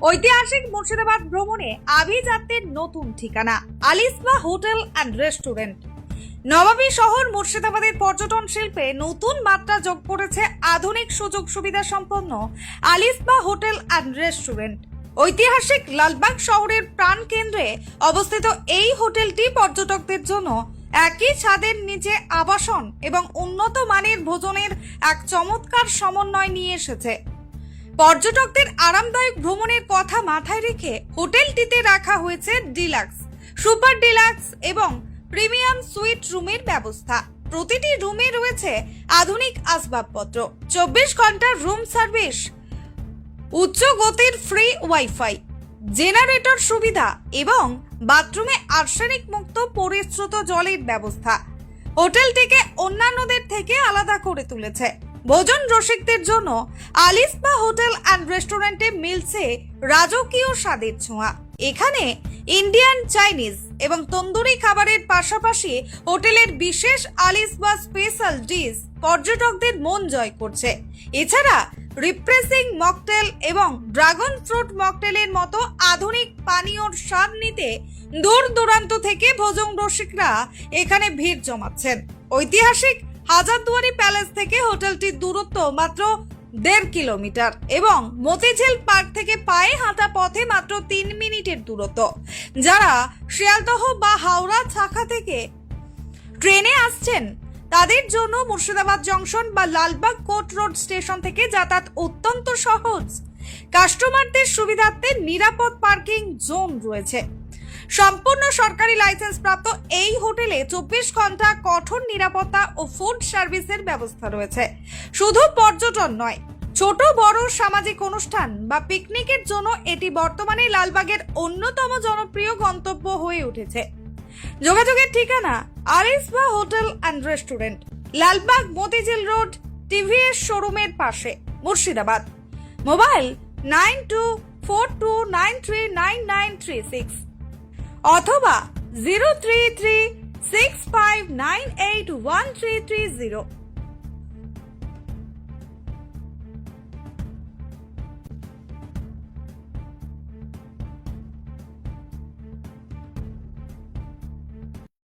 ঐতিহাসিক মুর্শিদাবাদ ভ্রমণে আভিজাত্যের নতুন ঠিকানা আলিসবা হোটেল অ্যান্ড রেস্টুরেন্ট। নবাবী শহর মুর্শিদাবাদের পর্যটন শিল্পে নতুন মাত্রা যোগ করেছে আধুনিক সুযোগ সুবিধা সম্পন্ন আলিসবা হোটেল অ্যান্ড রেস্টুরেন্ট। ঐতিহাসিক লালবাগ শহরের প্রাণকেন্দ্রে অবস্থিত এই হোটেলটি পর্যটকদের জন্য একই ছাদের নিচে আবাসন এবং উন্নত মানের ভোজনের এক চমৎকার সমন্বয় নিয়ে এসেছে। পর্যটকদের আরামদায়ক ভ্রমণের কথা মাথায় রেখে হোটেলটিতে রাখা হয়েছে ডিলাক্স, সুপার ডিলাক্স এবং প্রিমিয়াম সুইট রুমের ব্যবস্থা। প্রতিটি রুমে রয়েছে আধুনিক আসবাবপত্র, 24 ঘন্টার রুম সার্ভিস, উচ্চ গতির ফ্রি ওয়াইফাই, জেনারেটর সুবিধা এবং বাথরুমে আর্সেনিক মুক্ত পরিশ্রুত জলের ব্যবস্থা হোটেলটিকে অন্যান্যদের থেকে আলাদা করে তুলেছে। ভোজন রসিকদের জন্য আলিসবা হোটেল অ্যান্ড রেস্টুরেন্টে মিলছে রাজকীয় স্বাদের ছোঁয়া। এখানে ইন্ডিয়ান, চাইনিজ এবং তন্দুরি খাবারের পাশাপাশি হোটেলের বিশেষ আলিসবা স্পেশাল ডিশ পর্যটকদের মন জয় করছে। এছাড়া রিফ্রেশিং মকটেল এবং ড্রাগন ফ্রুট মকটেলের মতো আধুনিক পানীয়র স্বাদ নিতে দূর দূরান্ত থেকে ভোজন রসিকরা এখানে ভিড় জমাচ্ছেন। ঐতিহাসিক হাজারদুয়ারি প্যালেস থেকে হোটেলটির দূরত্ব মাত্র 1.5 কিলোমিটার এবং মতিঝিল পার্ক থেকে পায়ে হাঁটা পথে মাত্র 3 মিনিটের দূরত্ব। যারা শিয়ালদহ বা হাওড়া শাখা থেকে ট্রেনে আসছেন তাদের জন্য মুর্শিদাবাদ জংশন বা লালবাগ কোর্ট রোড স্টেশন থেকে যাতায়াত অত্যন্ত সহজ। কাস্টমারদের সুবিধার্থে নিরাপদ পার্কিং জোন রয়েছে। সম্পূর্ণ সরকারি লাইসেন্স প্রাপ্ত এই হোটেলে 24 ঘন্টা কঠোর নিরাপত্তা ও ফুড সার্ভিসের ব্যবস্থা রয়েছে। শুধু পর্যটন নয়, ছোট বড় সামাজিক অনুষ্ঠান বা পিকনিকের জন্য এটি বর্তমানে লালবাগের অন্যতম জনপ্রিয় গন্তব্য হয়ে উঠেছে। যোগাযোগের ঠিকানা Alisba hotel and restaurant, Lalbag Motijheel road, TVS শোরুমের পাশে, মুর্শিদাবাদ। মোবাইল 9242939936 অথবা 03365981330।